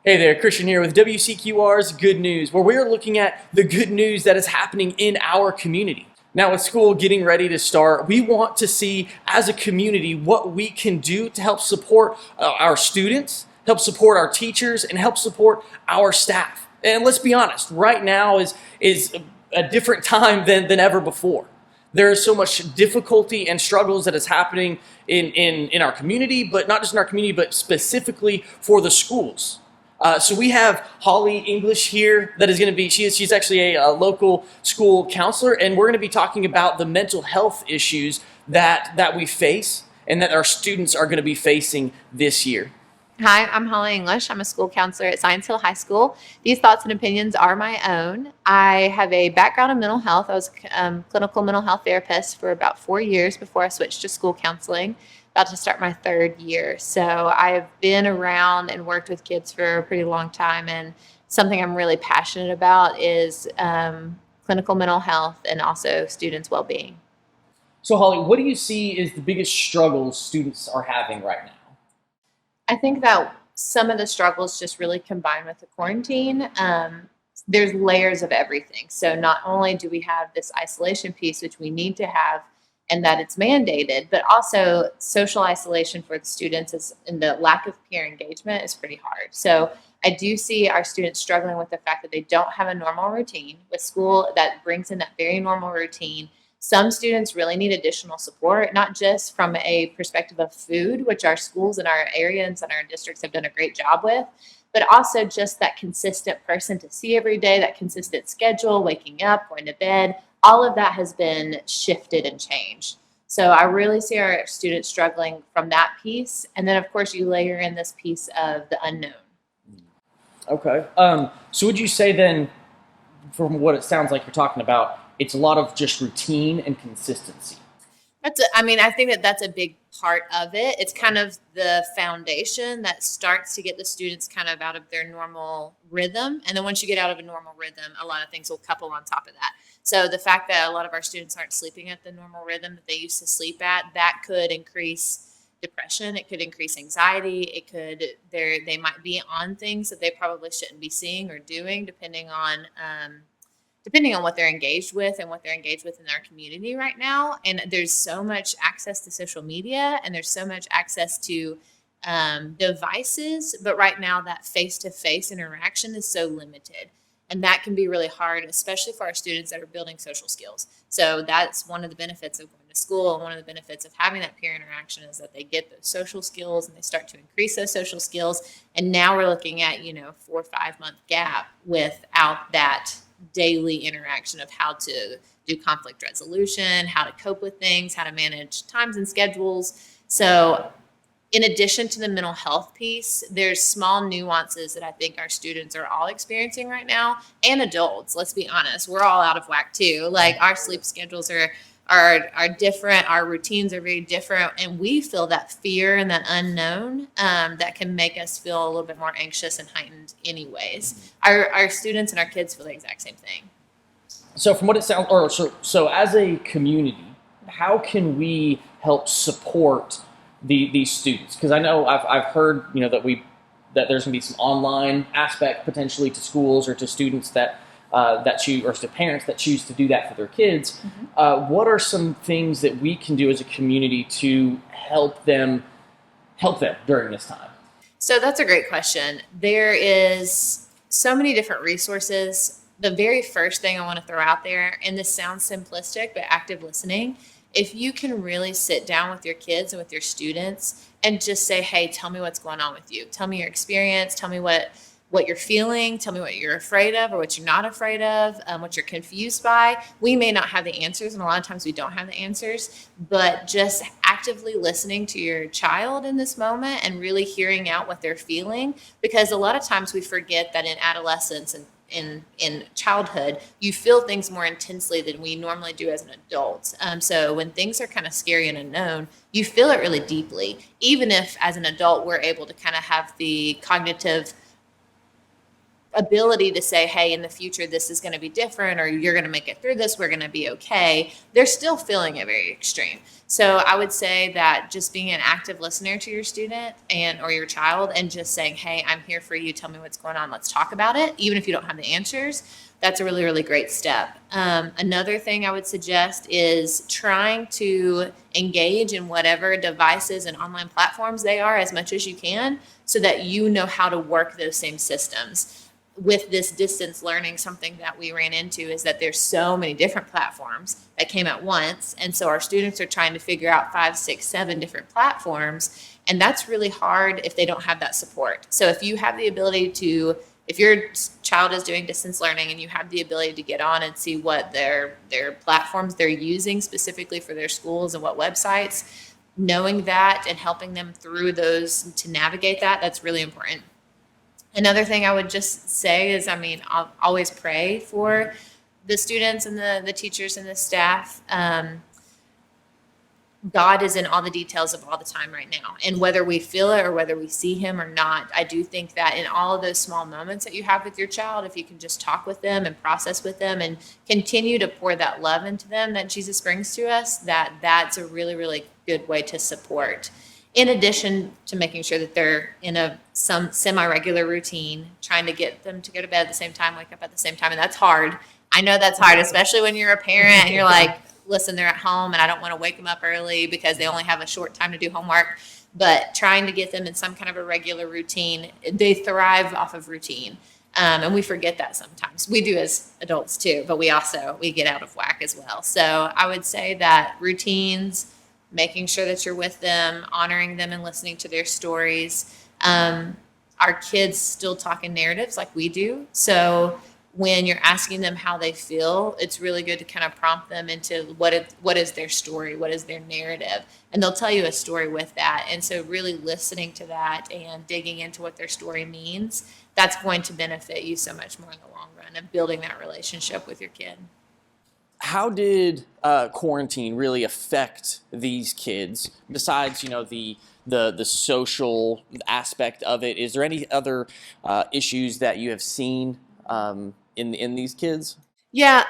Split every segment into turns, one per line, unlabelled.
Hey there, Christian here with WCQR's Good News, where we're looking at the good news that is happening in our community. Now, with school getting ready to start, we want to see as a community what we can do to help support our students, help support our teachers, and help support our staff. And let's be honest, right now is a different time than ever before. There is so much difficulty and struggles that is happening in our community, but not just in our community, but specifically for the schools. So we have Holly English here that is going to be, she's actually a local school counselor, and we're going to be talking about the mental health issues that we face and that our students are going to be facing this year.
Hi, I'm Holly English. I'm a school counselor at Science Hill High School. These thoughts and opinions are my own. I have a background in mental health. I was a clinical mental health therapist for about 4 years before I switched to school counseling, about to start my third year. So I've been around and worked with kids for a pretty long time, and something I'm really passionate about is clinical mental health and also students' well-being.
So Holly, what do you see is the biggest struggles students are having right now?
I think that some of the struggles just really combine with the quarantine. There's layers of everything. So not only do we have this isolation piece, which we need to have, and that it's mandated, but also social isolation for the students and the lack of peer engagement is pretty hard. So I do see our students struggling with the fact that they don't have a normal routine with school that brings in that very normal routine. Some students really need additional support, not just from a perspective of food, which our schools in our areas and our districts have done a great job with, but also just that consistent person to see every day, that consistent schedule, waking up, going to bed. All of that has been shifted and changed. So I really see our students struggling from that piece. And then, of course, you layer in this piece of the unknown.
Okay. So would you say then, from what it sounds like you're talking about, it's a lot of just routine and consistency?
I think that that's a big part of it. It's kind of the foundation that starts to get the students kind of out of their normal rhythm. And then once you get out of a normal rhythm, a lot of things will couple on top of that. So the fact that a lot of our students aren't sleeping at the normal rhythm that they used to sleep at, that could increase depression. It could increase anxiety. They might be on things that they probably shouldn't be seeing or doing, depending on what they're engaged with and what they're engaged with in our community right now. And there's so much access to social media and there's so much access to devices. But right now, that face-to-face interaction is so limited. And that can be really hard, especially for our students that are building social skills. So that's one of the benefits of going to school. And one of the benefits of having that peer interaction is that they get those social skills and they start to increase those social skills. And now we're looking at, 4 or 5 month gap without that daily interaction of how to do conflict resolution, how to cope with things, how to manage times and schedules. So in addition to the mental health piece, there's small nuances that I think our students are all experiencing right now, and adults. Let's be honest, we're all out of whack too. Like our sleep schedules are different, our routines are very different, and we feel that fear and that unknown that can make us feel a little bit more anxious and heightened anyways. Our students and our kids feel the exact same thing.
So from what it sounds, or so as a community, how can we help support these students? Because I know I've heard that there's going to be some online aspect potentially to schools or to students that choose, or to parents that choose to do that for their kids. Mm-hmm. What are some things that we can do as a community to help them during this time?
So that's a great question. There is so many different resources. The very first thing I want to throw out there, and this sounds simplistic, but active listening. If you can really sit down with your kids and with your students and just say, hey, tell me what's going on with you. Tell me your experience. Tell me what you're feeling. Tell me what you're afraid of or what you're not afraid of, what you're confused by. We may not have the answers, and a lot of times we don't have the answers, but just actively listening to your child in this moment and really hearing out what they're feeling, because a lot of times we forget that in adolescence and in childhood, you feel things more intensely than we normally do as an adult. So when things are kind of scary and unknown, you feel it really deeply, even if as an adult we're able to kind of have the cognitive ability to say, hey, in the future, this is going to be different, or you're going to make it through this, we're going to be okay, they're still feeling it very extreme. So I would say that just being an active listener to your student or your child, and just saying, hey, I'm here for you. Tell me what's going on. Let's talk about it. Even if you don't have the answers, that's a really, really great step. Another thing I would suggest is trying to engage in whatever devices and online platforms they are as much as you can, so that you know how to work those same systems. With this distance learning, something that we ran into is that there's so many different platforms that came at once. And so our students are trying to figure out 5, 6, 7 different platforms. And that's really hard if they don't have that support. So if you have the ability to, if your child is doing distance learning and you have the ability to get on and see what their platforms they're using specifically for their schools and what websites, knowing that and helping them through those to navigate that, that's really important. Another thing I would just say is, I'll always pray for the students and the teachers and the staff. God is in all the details of all the time right now. And whether we feel it or whether we see him or not, I do think that in all of those small moments that you have with your child, if you can just talk with them and process with them and continue to pour that love into them that Jesus brings to us, that's a really, really good way to support. In addition to making sure that they're in some semi-regular routine, trying to get them to go to bed at the same time, wake up at the same time. And that's hard. I know that's hard, especially when you're a parent and you're like, listen, they're at home and I don't want to wake them up early because they only have a short time to do homework. But trying to get them in some kind of a regular routine, they thrive off of routine. And we forget that sometimes. We do as adults too, but we get out of whack as well. So I would say that routines, making sure that you're with them, honoring them and listening to their stories. Our kids still talk in narratives like we do. So when you're asking them how they feel, it's really good to kind of prompt them into what is their story, what is their narrative, and they'll tell you a story with that. And so really listening to that and digging into what their story means, that's going to benefit you so much more in the long run of building that relationship with your kid.
How did quarantine really affect these kids? Besides, the social aspect of it, is there any other issues that you have seen in these kids?
Yeah,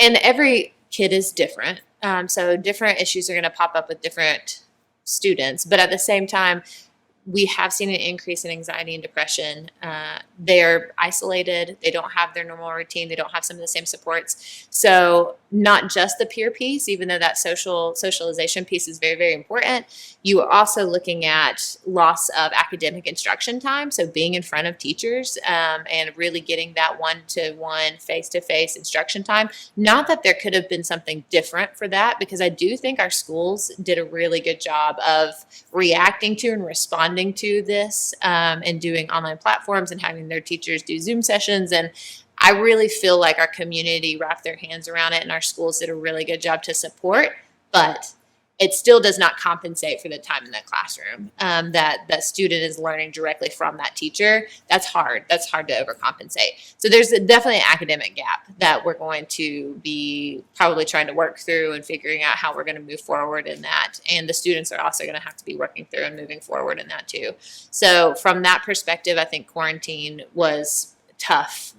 and every kid is different. So different issues are going to pop up with different students, but at the same time, we have seen an increase in anxiety and depression. They're isolated. They don't have their normal routine. They don't have some of the same supports. So not just the peer piece, even though that socialization piece is very, very important, you are also looking at loss of academic instruction time. So being in front of teachers and really getting that one-to-one, face-to-face instruction time. Not that there could have been something different for that, because I do think our schools did a really good job of reacting to and responding to this and doing online platforms and having their teachers do Zoom sessions. And I really feel like our community wrapped their hands around it and our schools did a really good job to support, but it still does not compensate for the time in the classroom that student is learning directly from that teacher. That's hard. That's hard to overcompensate. So there's definitely an academic gap that we're going to be probably trying to work through and figuring out how we're going to move forward in that. And the students are also going to have to be working through and moving forward in that too. So from that perspective, I think quarantine was tough.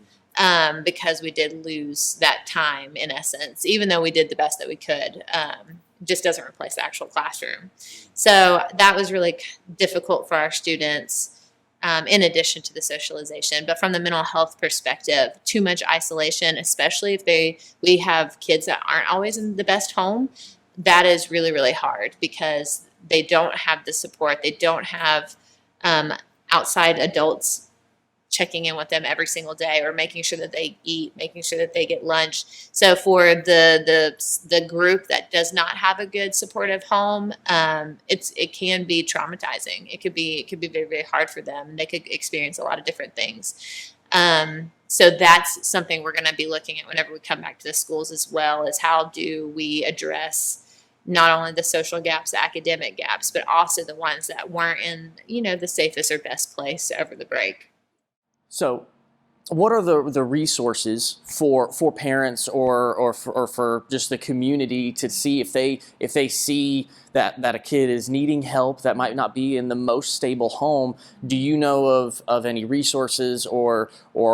Because we did lose that time in essence, even though we did the best that we could. Just doesn't replace the actual classroom. So that was really difficult for our students, in addition to the socialization. But from the mental health perspective, too much isolation, especially if we have kids that aren't always in the best home, that is really, really hard because they don't have the support. They don't have outside adults checking in with them every single day or making sure that they eat, making sure that they get lunch. So for the group that does not have a good supportive home, it can be traumatizing. It could be very, very hard for them. They could experience a lot of different things. So that's something we're going to be looking at whenever we come back to the schools as well, is how do we address not only the social gaps, the academic gaps, but also the ones that weren't in, the safest or best place over the break.
So what are the resources for parents or for just the community to see if they see that a kid is needing help that might not be in the most stable home? Do you know of any resources or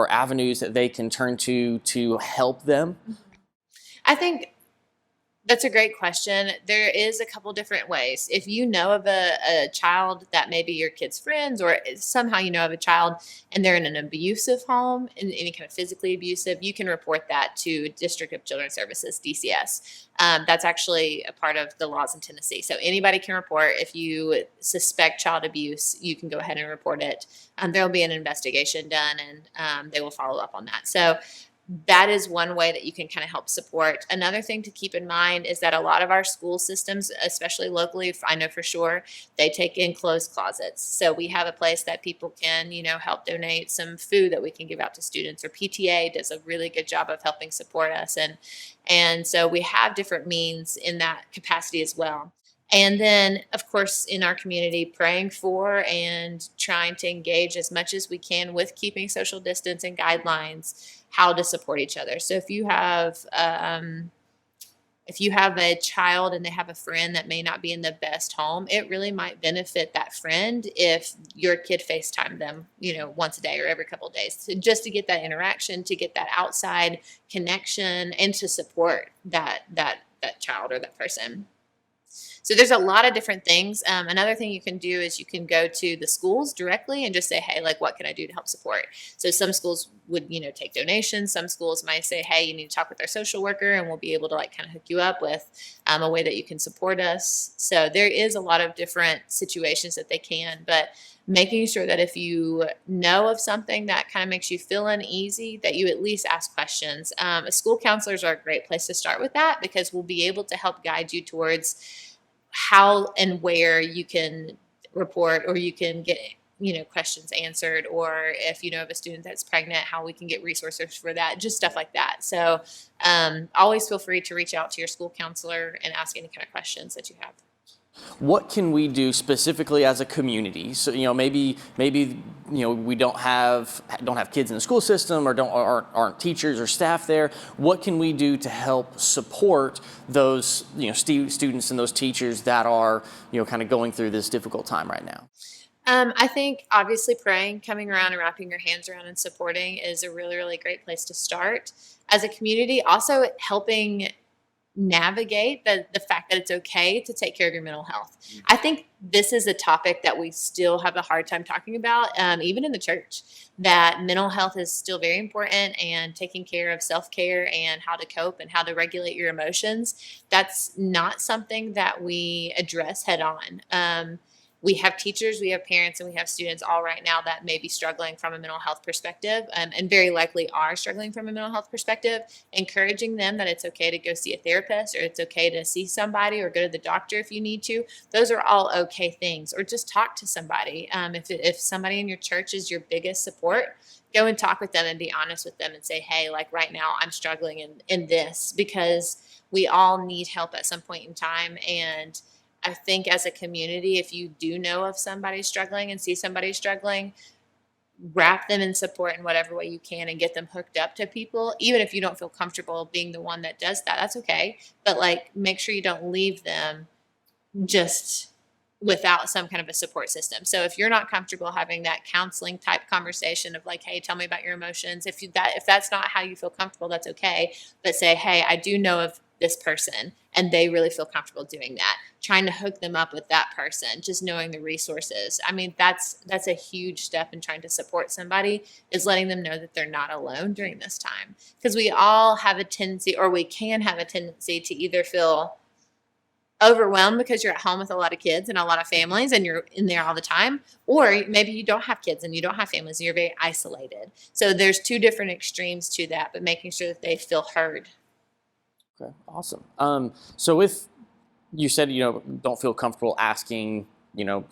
avenues that they can turn to help them?
I think that's a great question. There is a couple different ways. If you know of a child that maybe your kid's friends, or somehow you know of a child and they're in an abusive home, and any kind of physically abusive, you can report that to District of Children's Services, DCS. That's actually a part of the laws in Tennessee. So anybody can report. If you suspect child abuse, you can go ahead and report it. There'll be an investigation done, and they will follow up on that. So that is one way that you can kind of help support. Another thing to keep in mind is that a lot of our school systems, especially locally, I know for sure, they take in closed closets. So we have a place that people can, help donate some food that we can give out to students, or PTA does a really good job of helping support us. And so we have different means in that capacity as well. And then, of course, in our community, praying for and trying to engage as much as we can with keeping social distance and guidelines, how to support each other. So if you have a child and they have a friend that may not be in the best home, it really might benefit that friend if your kid FaceTime them, once a day or every couple of days, so just to get that interaction, to get that outside connection, and to support that child or that person. So there's a lot of different things. Another thing you can do is you can go to the schools directly and just say, hey, what can I do to help support? So some schools would, take donations. Some schools might say, hey, you need to talk with our social worker, and we'll be able to kind of hook you up with a way that you can support us. So there is a lot of different situations that they can, but making sure that if you know of something that kind of makes you feel uneasy, that you at least ask questions. School counselors are a great place to start with that, because we'll be able to help guide you towards how and where you can report, or you can get questions answered, or if you know of a student that's pregnant, how we can get resources for that, just stuff like that. So always feel free to reach out to your school counselor and ask any kind of questions that you have.
What can we do specifically as a community? So maybe we don't have kids in the school system, or aren't teachers or staff there. What can we do to help support those students and those teachers that are kind of going through this difficult time right now?
I think obviously praying, coming around and wrapping your hands around and supporting is a really, really great place to start. As a community, also helping navigate the fact that it's okay to take care of your mental health. I think this is a topic that we still have a hard time talking about, even in the church, that mental health is still very important, and taking care of self-care and how to cope and how to regulate your emotions. That's not something that we address head on. We have teachers, we have parents, and we have students all right now that may be struggling from a mental health perspective, and very likely are struggling from a mental health perspective. Encouraging them that it's okay to go see a therapist, or it's okay to see somebody, or go to the doctor if you need to. Those are all okay things. Or just talk to somebody. If somebody in your church is your biggest support, go and talk with them and be honest with them and say, hey, right now I'm struggling in this, because we all need help at some point in time. And I think as a community, if you do know of somebody struggling and see somebody struggling, wrap them in support in whatever way you can, and get them hooked up to people. Even if you don't feel comfortable being the one that does that, that's okay. But make sure you don't leave them just without some kind of a support system. So if you're not comfortable having that counseling type conversation of hey, tell me about your emotions. If that's not how you feel comfortable, that's okay. But say, hey, I do know of this person, and they really feel comfortable doing that. Trying to hook them up with that person, just knowing the resources. I mean, that's a huge step in trying to support somebody, is letting them know that they're not alone during this time. Because we all have a tendency, or we can have a tendency, to either feel overwhelmed because you're at home with a lot of kids and a lot of families, and you're in there all the time, or maybe you don't have kids and you don't have families and you're very isolated. So there's two different extremes to that, but making sure that they feel heard.
Okay, awesome. So if you said don't feel comfortable asking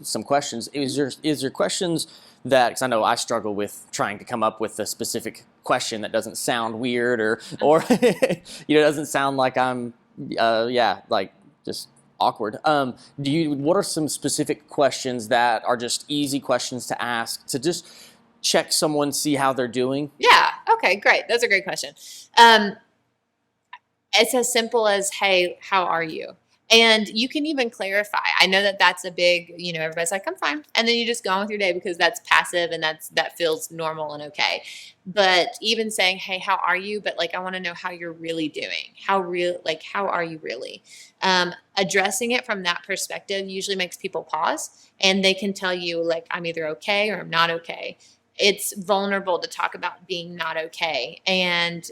some questions, is there questions that, because I know I struggle with trying to come up with a specific question that doesn't sound weird or doesn't sound like I'm just awkward. What are some specific questions that are just easy questions to ask, to just check someone, see how they're doing?
Yeah. Okay, great. That's a great question. It's as simple as, hey, how are you? And you can even clarify. I know that that's a big, everybody's like, I'm fine. And then you just go on with your day because that's passive and that feels normal and okay. But even saying, hey, how are you? But like, I want to know how you're really doing. How are you really? Addressing it from that perspective usually makes people pause and they can tell you like, I'm either okay or I'm not okay. It's vulnerable to talk about being not okay. And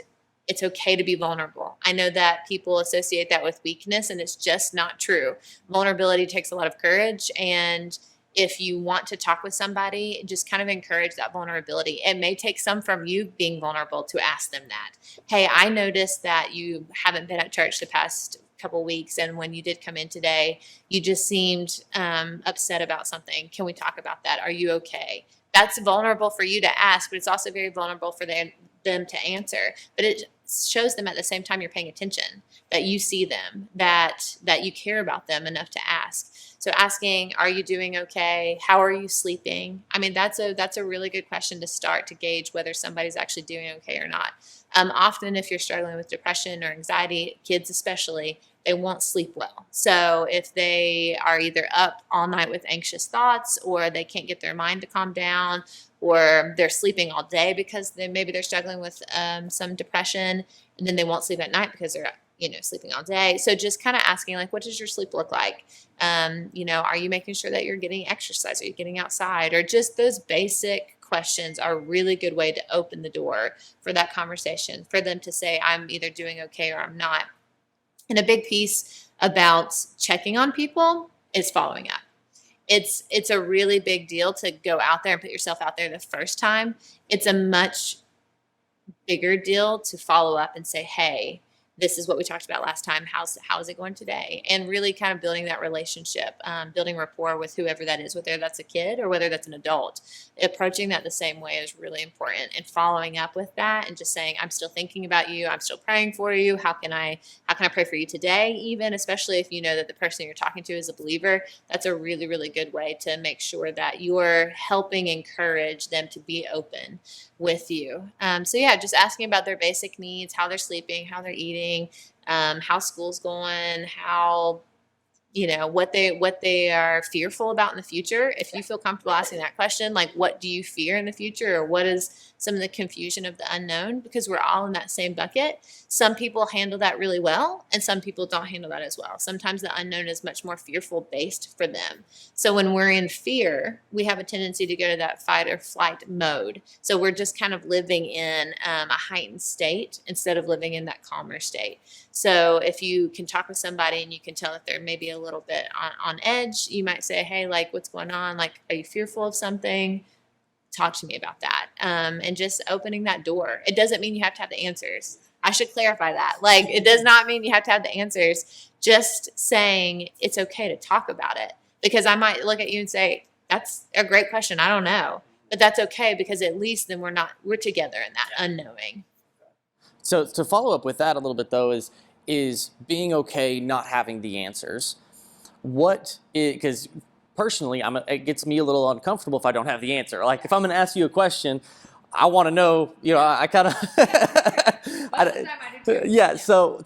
it's okay to be vulnerable. I know that people associate that with weakness, and it's just not true. Vulnerability takes a lot of courage. And if you want to talk with somebody, just kind of encourage that vulnerability. It may take some from you being vulnerable to ask them that. Hey, I noticed that you haven't been at church the past couple weeks, and when you did come in today, you just seemed upset about something. Can we talk about that? Are you okay? That's vulnerable for you to ask, but it's also very vulnerable for them to answer. But it shows them at the same time you're paying attention, that you see them, that you care about them enough to ask. So asking, are you doing okay? How are you sleeping? I mean, that's a really good question to start to gauge whether somebody's actually doing okay or not. Often if you're struggling with depression or anxiety, kids especially, they won't sleep well. So if they are either up all night with anxious thoughts, or they can't get their mind to calm down, or they're sleeping all day because maybe they're struggling with some depression, and then they won't sleep at night because they're sleeping all day. So just kind of asking, like, what does your sleep look like? Are you making sure that you're getting exercise? Are you getting outside? Or just those basic questions are a really good way to open the door for that conversation, for them to say, I'm either doing okay or I'm not. And a big piece about checking on people is following up. It's a really big deal to go out there and put yourself out there the first time. It's a much bigger deal to follow up and say, hey, this is what we talked about last time. How is it going today? And really kind of building that relationship, building rapport with whoever that is, whether that's a kid or whether that's an adult. Approaching that the same way is really important, and following up with that and just saying, I'm still thinking about you. I'm still praying for you. How can I pray for you today? Even especially if you know that the person you're talking to is a believer, that's a really, really good way to make sure that you're helping encourage them to be open with you. So yeah, just asking about their basic needs, how they're sleeping, how they're eating, how school's going, how, what they are fearful about in the future. If you feel comfortable asking that question, like, what do you fear in the future? Or what is some of the confusion of the unknown? Because we're all in that same bucket. Some people handle that really well, and some people don't handle that as well. Sometimes the unknown is much more fearful based for them. So when we're in fear, we have a tendency to go to that fight or flight mode. So we're just kind of living in a heightened state instead of living in that calmer state. So if you can talk with somebody and you can tell that they're maybe a little bit on edge, you might say, hey, like, what's going on? Like, are you fearful of something? Talk to me about that. And just opening that door. It doesn't mean you have to have the answers. I should clarify that. Like, it does not mean you have to have the answers. Just saying it's okay to talk about it. Because I might look at you and say, that's a great question. I don't know. But that's okay, because at least then we're together in that unknowing.
So to follow up with that a little bit, though, is being okay not having the answers. Because personally, it gets me a little uncomfortable if I don't have the answer. Like, if I'm going to ask you a question, I want to know, I kind of, yeah. So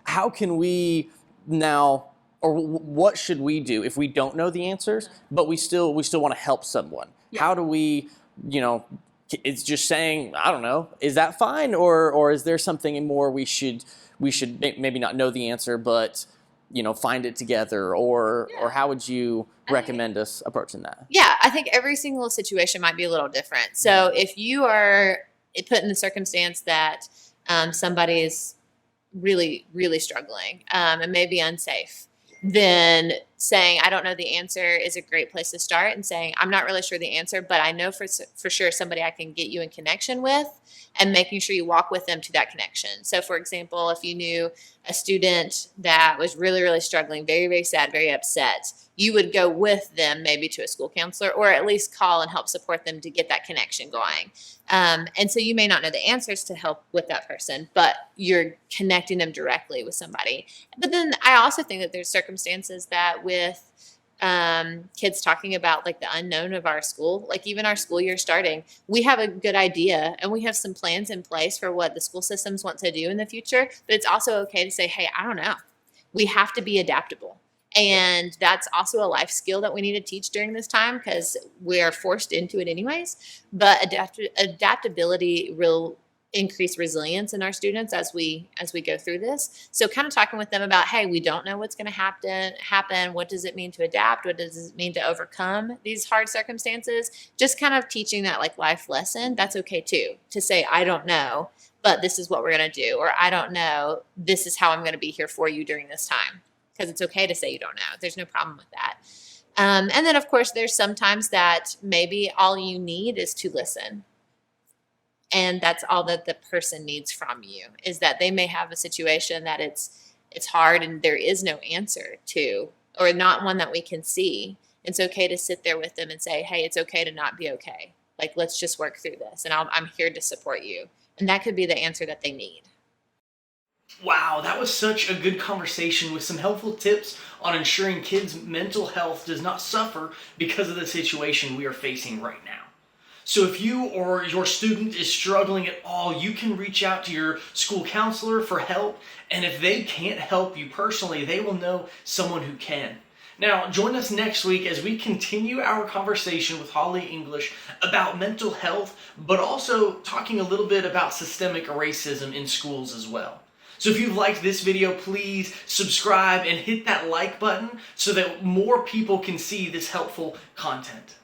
how can we now, or what should we do if we don't know the answers, but we still want to help someone? Yeah. How do we, it's just saying, I don't know, is that fine? Or is there something more we should maybe not know the answer, but, find it together, or how would you recommend us approaching that?
Yeah, I think every single situation might be a little different. So if you are put in the circumstance that somebody is really, really struggling and may be unsafe, then saying, I don't know the answer is a great place to start, and saying, I'm not really sure the answer, but I know for sure somebody I can get you in connection with, and making sure you walk with them to that connection. So for example, if you knew a student that was really, really struggling, very, very sad, very upset, you would go with them maybe to a school counselor, or at least call and help support them to get that connection going. And so you may not know the answers to help with that person, but you're connecting them directly with somebody. But then I also think that there's circumstances that with kids talking about like the unknown of our school, like even our school year starting, we have a good idea and we have some plans in place for what the school systems want to do in the future, but it's also okay to say, hey, I don't know. We have to be adaptable. And that's also a life skill that we need to teach during this time because we're forced into it anyways. But adaptability will increase resilience in our students as we go through this. So kind of talking with them about, hey, we don't know what's going to happen. What does it mean to adapt? What does it mean to overcome these hard circumstances? Just kind of teaching that like life lesson. That's okay too, to say, I don't know, but this is what we're going to do. Or I don't know, this is how I'm going to be here for you during this time. Because it's okay to say you don't know. There's no problem with that. And then of course, there's sometimes that maybe all you need is to listen. And that's all that the person needs from you, is that they may have a situation that it's hard and there is no answer to, or not one that we can see. It's okay to sit there with them and say, hey, it's okay to not be okay. Like, let's just work through this. And I'm here to support you. And that could be the answer that they need.
Wow, that was such a good conversation with some helpful tips on ensuring kids' mental health does not suffer because of the situation we are facing right now. So if you or your student is struggling at all, you can reach out to your school counselor for help. And if they can't help you personally, they will know someone who can. Now, join us next week as we continue our conversation with Holly English about mental health, but also talking a little bit about systemic racism in schools as well. So if you've liked this video, please subscribe and hit that like button so that more people can see this helpful content.